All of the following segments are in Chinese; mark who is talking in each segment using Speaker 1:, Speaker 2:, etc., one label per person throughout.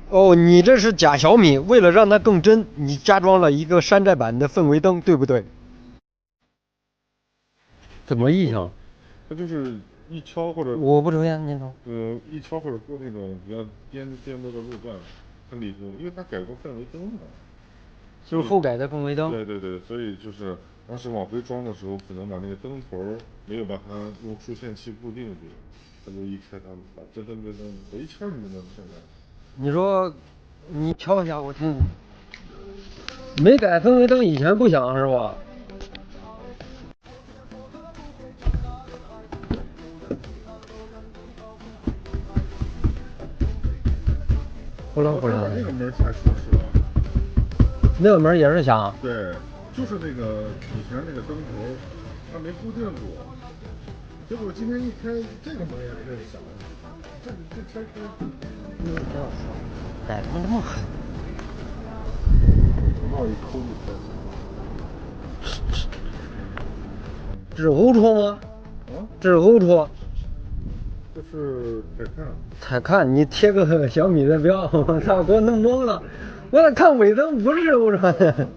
Speaker 1: 哦，你这是假小米，为了让它更真，你加装了一个山寨版的氛围灯，对不对？怎么异响？
Speaker 2: 它就是一敲或者
Speaker 1: 我不抽烟，您抽。
Speaker 2: 一敲或者过那种比较颠簸的路段，它里头因为它改过氛围灯了，
Speaker 1: 就是后改的氛围灯。
Speaker 2: 对，所以就是当时往回装的时候，可能把那个灯头没有把它用输线器固定住，它就一开它把这灯一敲你就能听见。
Speaker 1: 你说，你敲一下我听。没改氛围灯以前不响是吧？呼啦呼啦。
Speaker 2: 那个门才舒适。
Speaker 1: 那个门也是响。
Speaker 2: 对，就是那个以前那个灯头，它没固定住。结果今天一开，这个门也开始响了。这拆开，
Speaker 1: 改他妈这么狠。
Speaker 2: 冒一抠一抠。
Speaker 1: 这是欧车吗？
Speaker 2: 啊？
Speaker 1: 这是欧车。
Speaker 2: 这是彩看。
Speaker 1: 彩看，你贴个小米的标，我操，给我弄懵了。我咋看尾灯不是欧车呢？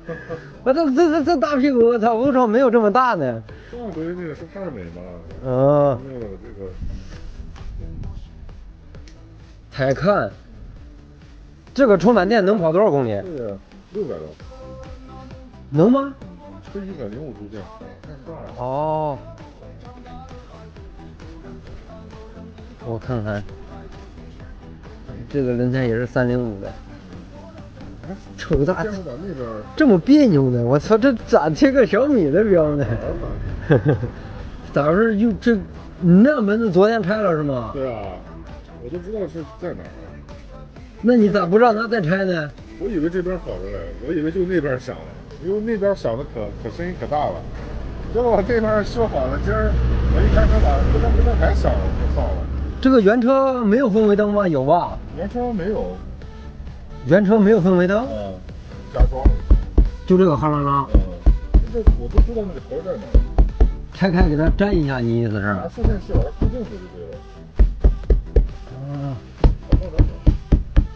Speaker 1: 我这大屁股，我操，欧车没有这么大呢。
Speaker 2: 上回那个是帕尔美嘛？那个这个。
Speaker 1: 彩看。这个充满电能跑多少公里？
Speaker 2: 对呀，600多。
Speaker 1: 能吗？
Speaker 2: 吹105度电。
Speaker 1: 哦。我看看，这个轮胎也是305的。瞅咋这么别扭呢？我操，这咋贴个小米的标呢？咋回事？就这，你那门子昨天拆了是吗？
Speaker 2: 对啊，我都知道是在哪儿。
Speaker 1: 那你咋不让他再拆呢？
Speaker 2: 我以为这边好着嘞，我以为就那边响了，因为那边响的可声音可大了。结果我这边修好了，今儿我一开车把咯噔还响了，就算了。
Speaker 1: 这个原车没有氛围灯吗？有吧？
Speaker 2: 原车没有。
Speaker 1: 原车没有氛围灯？
Speaker 2: 加装。
Speaker 1: 就这个哈啦啦。
Speaker 2: 这我都知道那个头在哪。
Speaker 1: 拆开给它粘一下，你意思是？
Speaker 2: 拿输线器往上固定住就对了。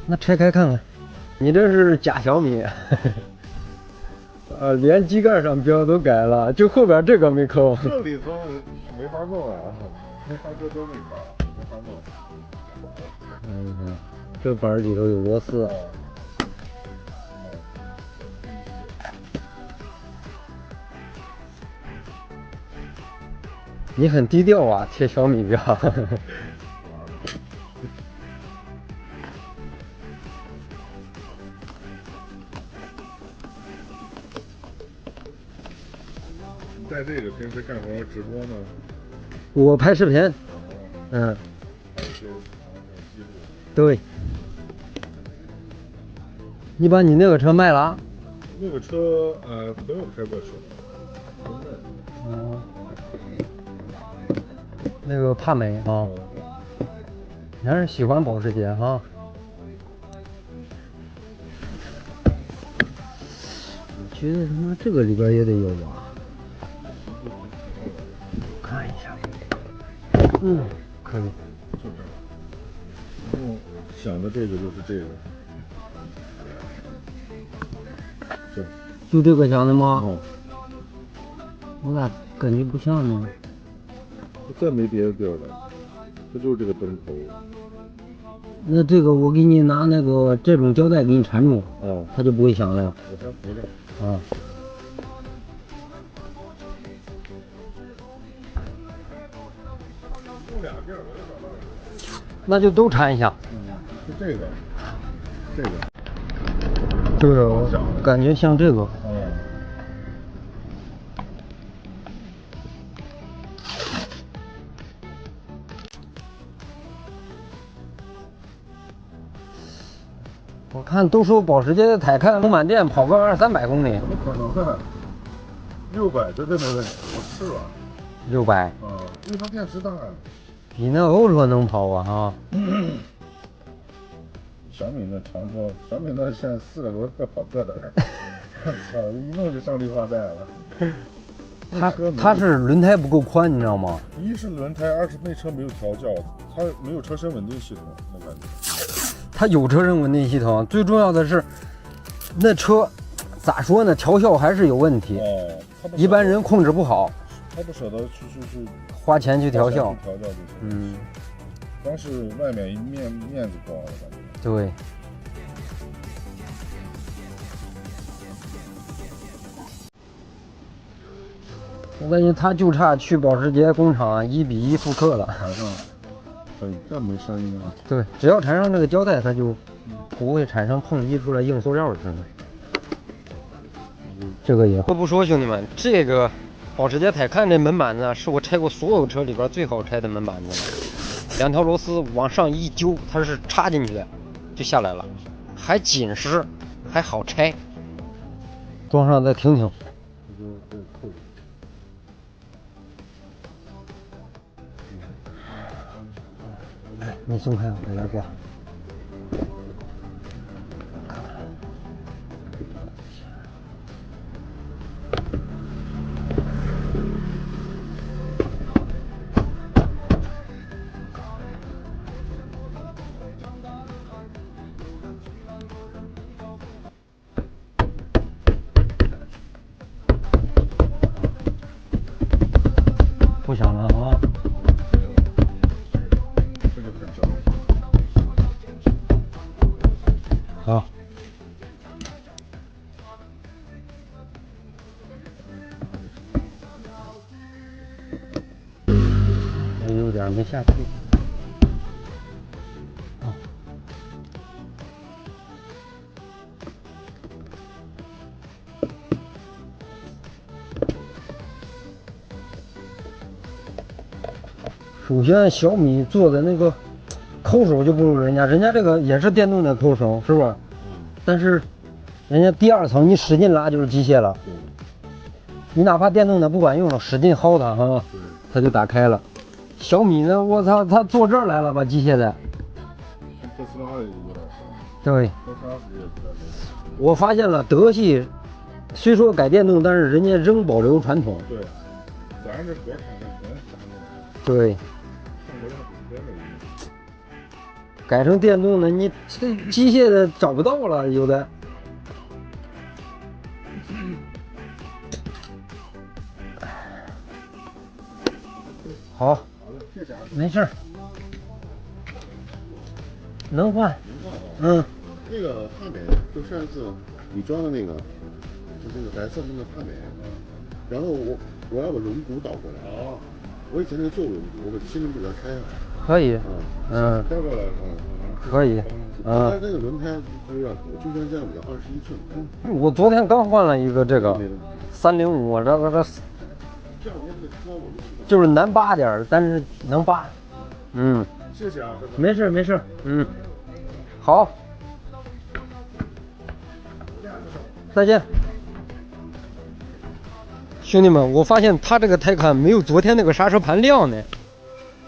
Speaker 1: 那拆开看看，你这是假小米。连机盖上标都改了，就后边这个没抠。
Speaker 2: 这里头没法弄啊，没法搁都没法弄。
Speaker 1: 这板里头有螺丝。你很低调啊，贴小米标。
Speaker 2: 带这个平时干活直播呢？
Speaker 1: 我拍视频。对。你把你那个车卖了？
Speaker 2: 那个车没有开过车。
Speaker 1: 那个帕美啊。你还是喜欢保时捷哈？我觉得他妈这个里边也得有吧？看一下。可以。
Speaker 2: 然后想的这个就是这个。
Speaker 1: 就这个想的吗？我咋感觉不像呢？
Speaker 2: 再没别的地儿了，这就是这个灯头。
Speaker 1: 那这个我给你拿那个这种胶带给你缠住，它就不会响了。
Speaker 2: 我先扶着。用俩地儿，我就找到了。
Speaker 1: 那就都缠一下。
Speaker 2: 就这个。
Speaker 1: 对，感觉像这个。我看都说保时捷的泰看充满电跑个200-300公里。
Speaker 2: 怎么可能呢？600绝对没问题，我试了。
Speaker 1: 600。
Speaker 2: 因为它电池大呀。
Speaker 1: 比那欧车能跑啊哈。
Speaker 2: 小米那长说，小米那现在4个轮各跑各的，操，一弄就上绿化带了。
Speaker 1: 它是轮胎不够宽，你知道吗？
Speaker 2: 一是轮胎，二是那车没有调教，它没有车身稳定系统，我感觉。
Speaker 1: 它有责任稳定系统，最重要的是，那车咋说呢？调校还是有问题，一般人控制不好。
Speaker 2: 他不舍得去
Speaker 1: 花钱去调校，
Speaker 2: 调教这些。光是外面面子挂了，感觉。
Speaker 1: 对。我感觉他就差去保时捷工厂1:1复刻了。
Speaker 2: 缠上了，可以，这没声音啊。
Speaker 1: 对，只要缠上这个胶带，它就不会产生碰击出来硬塑料的声音。这个也不说，兄弟们，这个保时捷泰看这门板子是我拆过所有车里边最好拆的门板子了。2条螺丝往上一揪，它是插进去的，就下来了，还紧实，还好拆。装上再听听。没松开，我来挂。不响了啊！
Speaker 2: 这就很正。
Speaker 1: 好。还有点没下去。啊。首先，小米做的那个抠手就不如人家，人家这个也是电动的抠手，是不是？但是人家第2层你使劲拉就是机械了，你哪怕电动的不管用了，使劲薅它哈，它就打开了。小米呢，我操，它坐这儿来了吧，机械的。
Speaker 2: 特斯拉也有点像。
Speaker 1: 对。
Speaker 2: 特斯拉也有点像。
Speaker 1: 我发现了，德系虽说改电动，但是人家仍保留传统。
Speaker 2: 对，咱这国产的全是传统。
Speaker 1: 对。改成电动的，你这机械的找不到了，有的。好，没事儿，能换。
Speaker 3: 那个帕美，就上一次你装的那个，就那个白色的那个帕美，然后我要把轮毂倒过来。哦。我以前那个旧轮毂，我把新轮毂给它拆下来。
Speaker 1: 可以。
Speaker 2: 开过来。
Speaker 1: 可以。
Speaker 3: 它这个轮胎它有点中间这样比较21寸。
Speaker 1: 我昨天刚换了一个这个305，我这
Speaker 3: 这两天这个车我
Speaker 1: 就是难扒点，但是能扒。
Speaker 2: 谢谢啊。
Speaker 1: 没事没事。好。再见。兄弟们，我发现它这个胎看没有昨天那个刹车盘亮呢。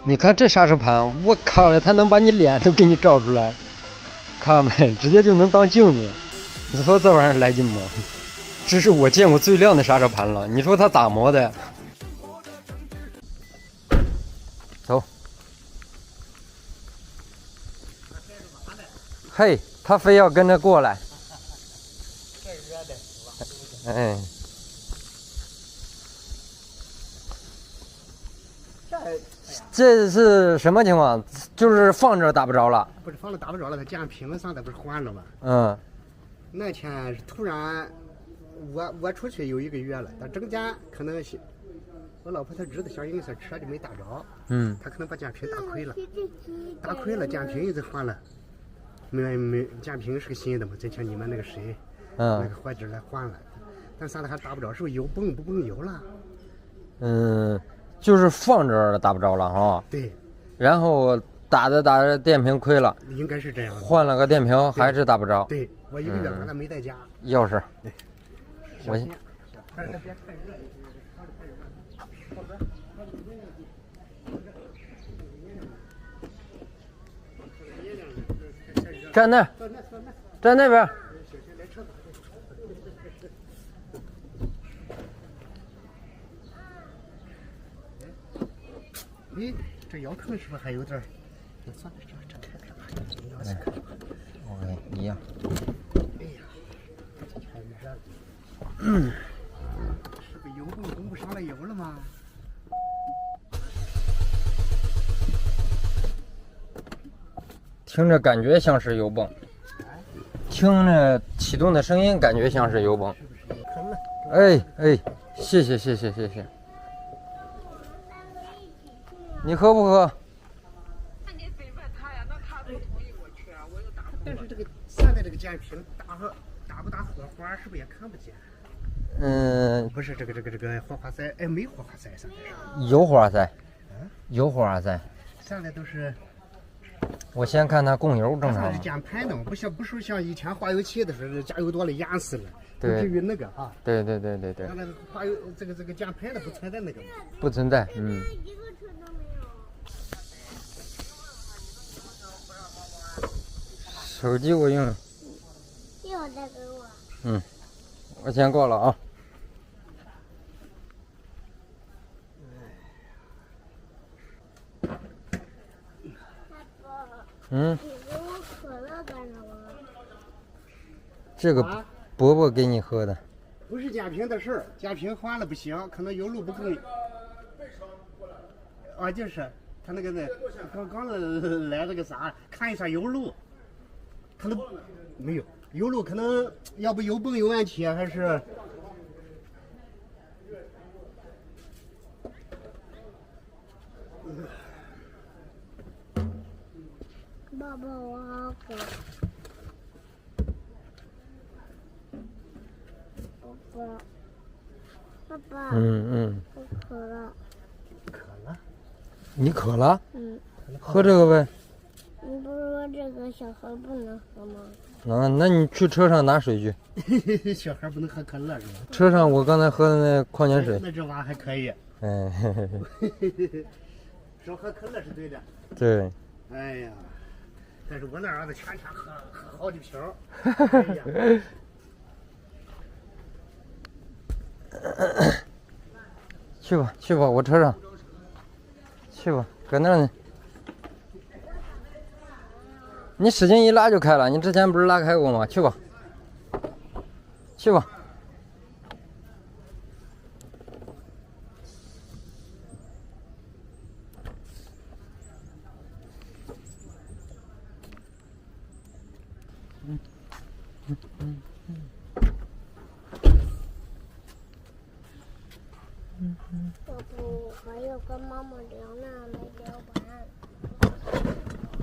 Speaker 1: 你看这刹车盘，我靠，它能把你脸都给你照出来，看没？直接就能当镜子。你说这玩意儿来劲不？这是我见过最亮的刹车盘了。你说它咋磨的？走。嘿，他非要跟着过来。哎。这是什么情况？就是放着打不着了。
Speaker 4: 不是放着打不着了，它降屏上的不是换了吗？那天是突然，我出去有1个月了，但正间可能我老婆她儿子想用一下车就没打着，她可能把降屏打亏了，降屏一直换了，没降屏是个新的嘛，之前你们那个谁，那个坏纸来换了，但啥的还打不着，是不是油泵不泵油了？
Speaker 1: 就是放着打不着了哈。
Speaker 4: 对。然
Speaker 1: 后打着电瓶亏了。
Speaker 4: 应该是这样。换
Speaker 1: 了个电瓶还是打不着。
Speaker 4: 对，我1个月完了没带家。
Speaker 1: 钥匙。我。站那，站那边。
Speaker 4: 这遥控是不是还有点？算了，这开吧。
Speaker 1: 一样。
Speaker 4: 哎呀，这天热了。是不是油泵供不上了油了吗？
Speaker 1: 听着感觉像是油泵，听着启动的声音感觉像是油泵。哎哎，谢谢谢谢谢谢。你喝不喝？
Speaker 4: 但是这个现在这个电瓶打不打火花，是不是也看不见？不是这个火花塞，哎，没火花塞，现在是
Speaker 1: 有火花塞，有火花塞。
Speaker 4: 现在都是。
Speaker 1: 我先看它供油正常。
Speaker 4: 是键盘的，不是像以前化油器的时候加油多了淹死了，不
Speaker 1: 对，
Speaker 4: 至于那个啊。
Speaker 1: 对。
Speaker 4: 那个化油这个键盘的不存在那个。
Speaker 1: 不存在，手机我用。
Speaker 5: 一会儿再给我。
Speaker 1: 我先挂了啊。
Speaker 5: 你给我可乐干什么？
Speaker 1: 这个伯伯给你喝的。
Speaker 4: 不是电瓶的事儿，电瓶换了不行，可能油路不够。啊，就是他那个刚来这个啥，看一下油路，可能没有油路，可能要不油泵有问题，还是。
Speaker 5: 爸爸，我好渴。爸爸。我渴了。
Speaker 4: 渴了？
Speaker 1: 你渴了？喝这个呗。
Speaker 5: 你不是说这个小孩不能喝吗？
Speaker 1: 那你去车上拿水去。
Speaker 4: 小孩不能喝可乐是吧？
Speaker 1: 车上我刚才喝的那矿泉水。
Speaker 4: 那这玩意还可以。少喝可乐是对的。
Speaker 1: 对。
Speaker 4: 哎呀。但是我那儿子天天喝好几瓶儿。
Speaker 1: 去吧，我车上。去吧，搁那儿呢。你使劲一拉就开了，你之前不是拉开过吗？去吧。
Speaker 5: 要不还要跟妈妈聊呢，没聊完。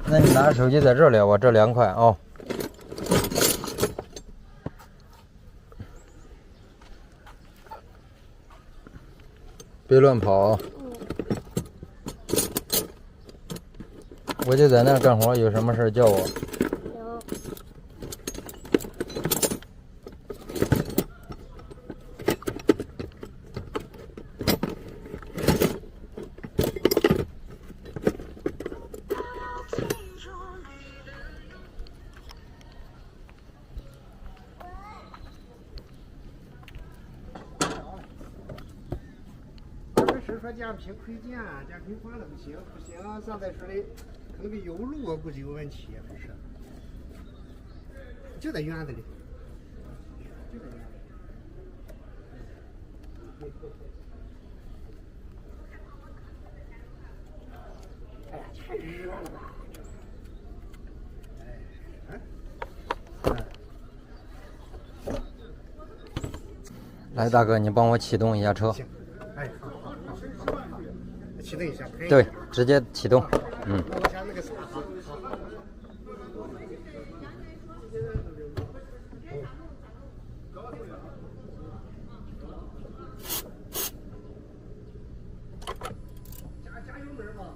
Speaker 1: 那你拿手机在这儿聊吧，这凉快啊。别乱跑啊。我就在那儿干活，有什么事叫我。
Speaker 4: 是说电瓶亏电，电瓶换了不行，现在说的那个油路我估计有问题，还是就在院子里。哎呀，太热了吧！
Speaker 1: 来，大哥，你帮我启动一下车。
Speaker 4: 行，哎，好，启动一下，
Speaker 1: 对，直接启动。
Speaker 4: 那我想那个啥，好。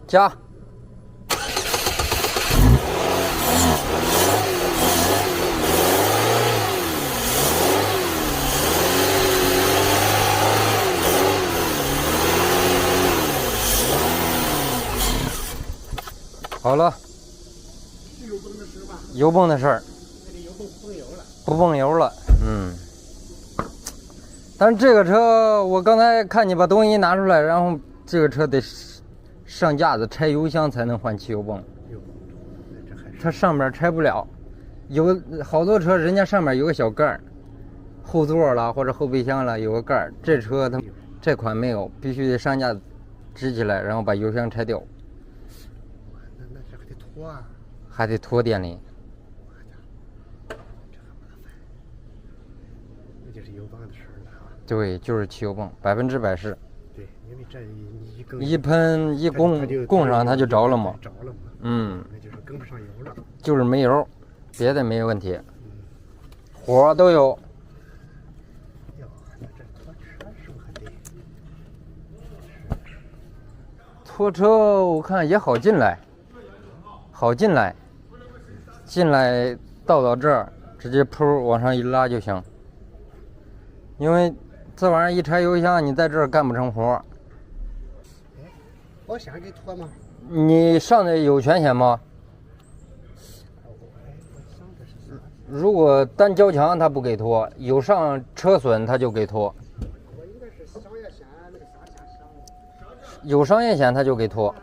Speaker 1: 加。好了，油泵的事儿，不泵油了，但是这个车，我刚才看你把东西拿出来，然后这个车得上架子拆油箱才能换汽油泵，它上面拆不了，有好多车人家上面有个小盖儿，后座了或者后备箱了有个盖儿，这车它这款没有，必须得上架支起来，然后把油箱拆掉。
Speaker 4: 那这还得拖啊，
Speaker 1: 还得拖电里。
Speaker 4: 那就是油泵的事儿了啊。
Speaker 1: 对，就是汽油泵，100%是。
Speaker 4: 对，因为这一更
Speaker 1: 一喷一供上它就着了嘛。
Speaker 4: 着了嘛。
Speaker 1: 嗯。
Speaker 4: 那就是跟不上油了。
Speaker 1: 就是没油，别的没问题。火都有。
Speaker 4: 哟，那这拖车是不是还得？
Speaker 1: 拖车我看也好进来，好进来，进来到这儿直接铺往上一拉就行。因为这玩意儿一拆油箱，你在这儿干不成活。
Speaker 4: 哎，保险给拖吗？
Speaker 1: 你上的有全险吗？如果单交强他不给拖，有上车损他就给拖。
Speaker 4: 我应该是商业险那个啥险上。
Speaker 1: 有商业险他就给拖。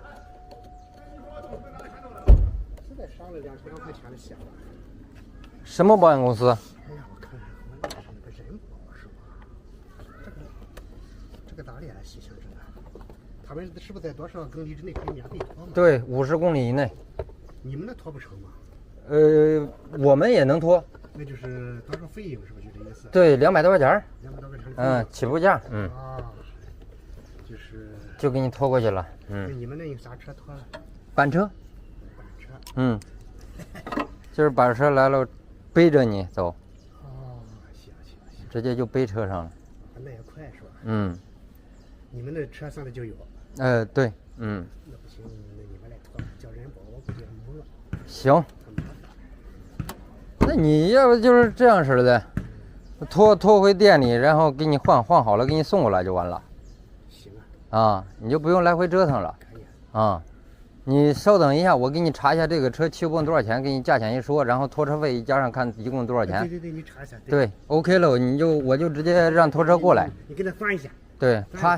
Speaker 4: 现在上了2000多块钱的险了。
Speaker 1: 什么保险公司？
Speaker 4: 哎呀，我看看，我那是那个人保是吧？这个咋联系性质呢？他们是不是在多少公里之内可以免费拖吗？
Speaker 1: 对，50公里以内。
Speaker 4: 你们那拖不成吗？
Speaker 1: 我们也能拖。
Speaker 4: 那就是多少费用是不是就这意思？
Speaker 1: 对，200多块钱。
Speaker 4: 200多块钱。
Speaker 1: 起步价。
Speaker 4: 啊，就是。
Speaker 1: 就给你拖过去了。
Speaker 4: 那你们那有啥车拖了？
Speaker 1: 板车。
Speaker 4: 板
Speaker 1: 车。就是板车来了，背着你走。
Speaker 4: 哦，行。
Speaker 1: 直接就背车上了。
Speaker 4: 那也快是吧？
Speaker 1: 你
Speaker 4: 们那车上的就有。
Speaker 1: 对。
Speaker 4: 那不行，那你们来拖，叫人保，我估计懵了。
Speaker 1: 行。那你要不就是这样式的，拖回店里，然后给你换好了，给你送过来就完了。
Speaker 4: 行
Speaker 1: 啊。你就不用来回折腾了。
Speaker 4: 可以。
Speaker 1: 你稍等一下，我给你查一下这个车汽油泵多少钱，给你价钱一说，然后拖车费一加上，看一共多少钱。
Speaker 4: 对，你查一下。
Speaker 1: 对 ，OK 了，我就直接让拖车过来。
Speaker 4: 你给他算一下。
Speaker 1: 对，他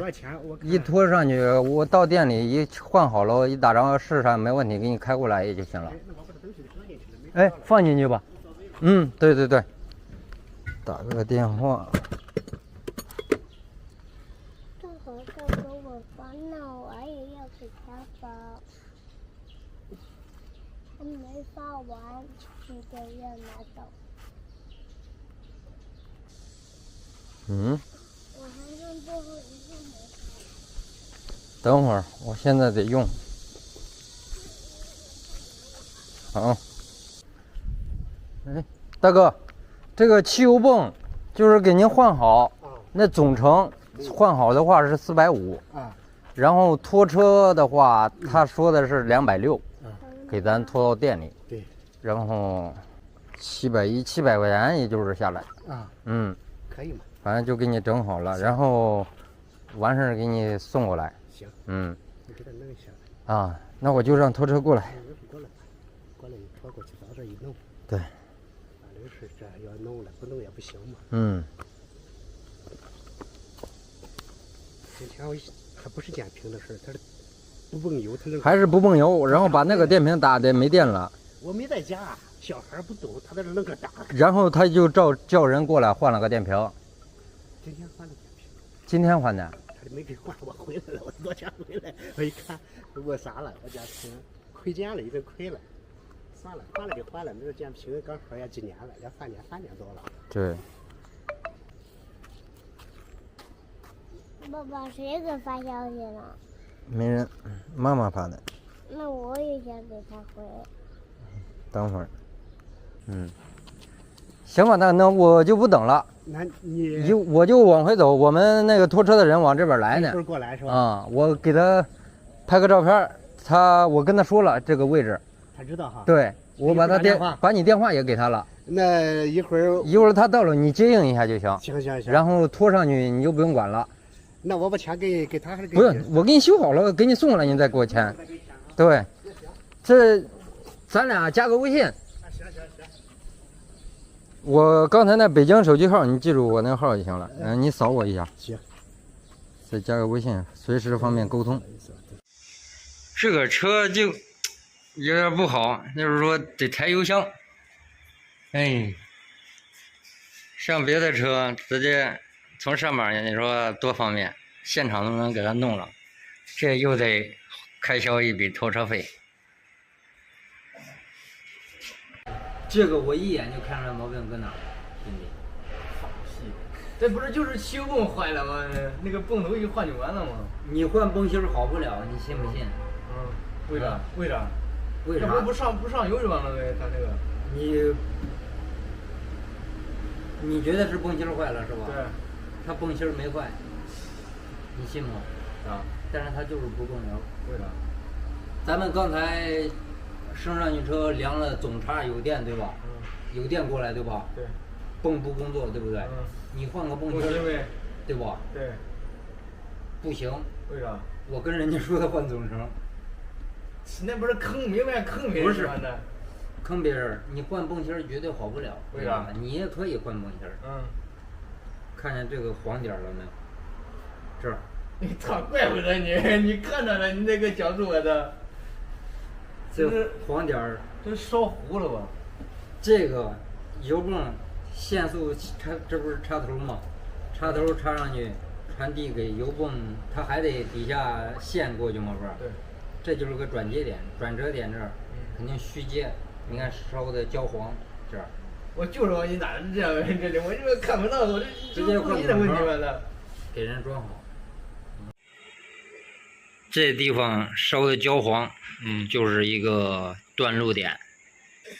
Speaker 1: 一拖上去，我到店里一换好了，一打着试上没问题，给你开过来也就行了。放进去吧。对。打个电话。
Speaker 5: 正好这给我发，那我也要给他发。还没发完，这个要拿走。我还剩最后一个没发。
Speaker 1: 等会儿，我现在得用。好。大哥，这个汽油泵就是给您换好，那总成换好的话是450。然后拖车的话，他说的是260，给咱拖到店里。
Speaker 4: 对。
Speaker 1: 然后700块钱，也就是下来。
Speaker 4: 可以吗？
Speaker 1: 反正就给你整好了，然后完事儿给你送过来。
Speaker 4: 行。你给他弄一下。
Speaker 1: 那我就让拖车过来。
Speaker 4: 过来一拖过去，到这一弄。
Speaker 1: 对。
Speaker 4: 反正是这要弄了，不弄也不行嘛。今天还不是电瓶的事儿，它是不泵油，它
Speaker 1: 还是不泵油，然后把那个电瓶打的没电了。
Speaker 4: 我没在家，小孩不懂，他在这弄个打。
Speaker 1: 然后他就叫人过来换了个电瓶。
Speaker 4: 今天换的电瓶。
Speaker 1: 今天换的。
Speaker 4: 他没给换，我回来了，我昨天回来，我一看，我啥了？我家瓶亏电了，已经亏了。算了，换了就换了，那个电瓶刚好也几年了，也3年多了。
Speaker 1: 对。
Speaker 5: 爸爸，谁给发消息了？
Speaker 1: 没人，妈妈发的。
Speaker 5: 那我也想给他回。
Speaker 1: 等会儿。行吧，那我就不等了。
Speaker 4: 那
Speaker 1: 我就往回走，我们那个拖车的人往这边来呢。
Speaker 4: 过来是吧？
Speaker 1: 我给他拍个照片，我跟他说了这个位置。
Speaker 4: 他知道哈。
Speaker 1: 对，我把你电话也给他了。
Speaker 4: 那一会儿
Speaker 1: 他到了，你接应一下就行。
Speaker 4: 行。
Speaker 1: 然后拖上去你就不用管了。
Speaker 4: 那我把钱给他还是给？
Speaker 1: 不用，我给你修好了，给你送过来，你再给我钱。对，这咱俩加个微信。
Speaker 4: 行。
Speaker 1: 我刚才那北京手机号，你记住我那号就行了。你扫我一下。
Speaker 4: 行。
Speaker 1: 再加个微信，随时方便沟通。这个车就有点不好，就是说得抬油箱。哎，上别的车直接从上面，你说多方便，现场都能给他弄了，这又得开销一笔拖车费。这个我一眼就看出来毛病搁哪儿了，兄弟。
Speaker 6: 放屁！这不是就是气泵坏了吗？那个泵头一换就完了吗？
Speaker 1: 你换泵芯好不了，你信不信？
Speaker 6: 嗯，为啥？为啥？
Speaker 1: 为啥？
Speaker 6: 这不上油就完了呗？他那个。
Speaker 1: 你觉得是泵芯坏了是吧？
Speaker 6: 对。
Speaker 1: 它泵芯没坏，你信吗？
Speaker 6: 啊。
Speaker 1: 但是它就是不供油。
Speaker 6: 为啥？
Speaker 1: 咱们刚才升上去车量了总插有电对吧？有电过来对吧？
Speaker 6: 对。
Speaker 1: 泵不工作对不对？你换个泵芯对吧？
Speaker 6: 对。
Speaker 1: 不行。
Speaker 6: 为啥？
Speaker 1: 我跟人家说的换总成。
Speaker 6: 那不是坑，明白坑别人是吧？
Speaker 1: 坑别人，你换泵芯绝对好不了。
Speaker 6: 为啥？
Speaker 1: 你也可以换泵芯。看见这个黄点了没有？这儿。
Speaker 6: 你操，怪不得你看着了，你那个角度的。
Speaker 1: 这黄点儿。
Speaker 6: 这烧糊了吧？
Speaker 1: 这个油泵线速这不是插头吗？插头插上去，传递给油泵，它还得底下线过去嘛，不是？
Speaker 6: 对。
Speaker 1: 这就是个转接点，转折点这儿肯定虚接。你看烧的焦黄，这儿。
Speaker 6: 我就说你哪是这样这里，我这个看不到，我这
Speaker 1: 直接换
Speaker 6: 的问题完了。
Speaker 1: 给人装好。这地方烧的焦黄，就是一个断路点。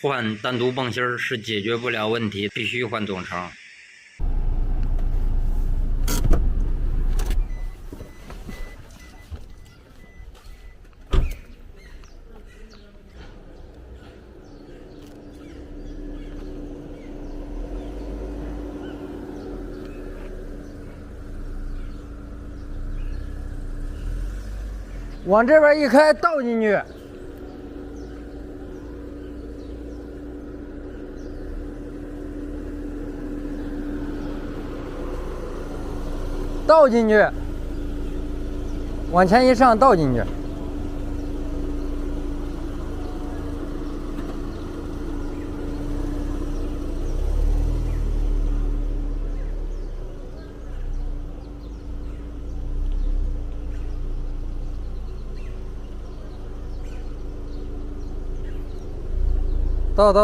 Speaker 1: 换单独泵芯是解决不了问题，必须换总成。往这边一开，倒进去。倒进去，往前一上，倒进去。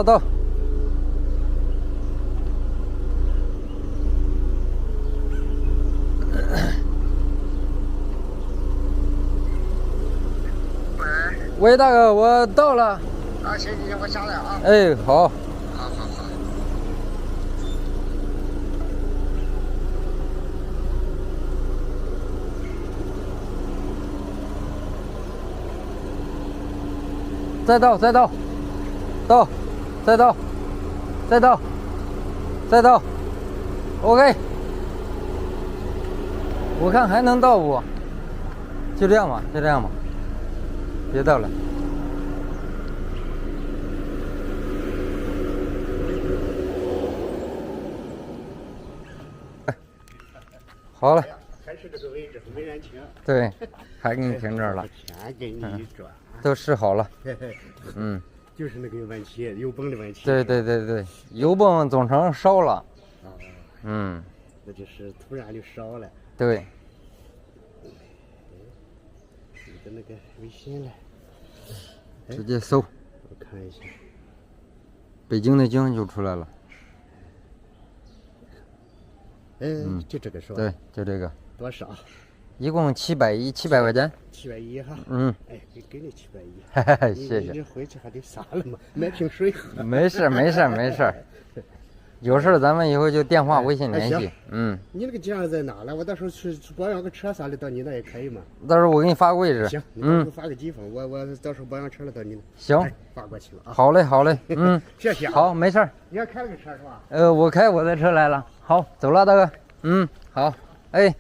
Speaker 1: 倒。喂，大哥，我到了。
Speaker 4: 行，你先给我下来啊。
Speaker 1: 哎，好。
Speaker 4: 好。
Speaker 1: 再倒。OK。我看还能倒不？就这样吧。别倒了。好了。
Speaker 4: 还是这个位置没人停。
Speaker 1: 对，还给你停这儿了。
Speaker 4: 全给你一转。
Speaker 1: 都试好了。
Speaker 4: 就是那个问题，油泵的问题。
Speaker 1: 对，油泵总成烧了。
Speaker 4: 那就是突然就烧了。
Speaker 1: 对。
Speaker 4: 你的那个微信了。
Speaker 1: 直接搜。
Speaker 4: 我看一下。
Speaker 1: 北京的京就出来了。
Speaker 4: 就这个是吧？
Speaker 1: 对，就这个。
Speaker 4: 多少？
Speaker 1: 一共700块钱。
Speaker 4: 710哈。给你
Speaker 1: 710。谢谢。
Speaker 4: 你回去还得啥了吗？买瓶水喝。
Speaker 1: 没事。有事咱们以后就电话、微信联系。
Speaker 4: 你那个家在哪了？我到时候去保养个车啥的，到你那也可以嘛。
Speaker 1: 到时候我给你发位置。
Speaker 4: 行，你到时候发个地方，我到时候保养车了到你那。
Speaker 1: 行，
Speaker 4: 发过去了啊。
Speaker 1: 好嘞。
Speaker 4: 谢谢。
Speaker 1: 好，没事。
Speaker 4: 你要开了个车是吧？
Speaker 1: 我开我的车来了。好，走了，大哥。好。哎。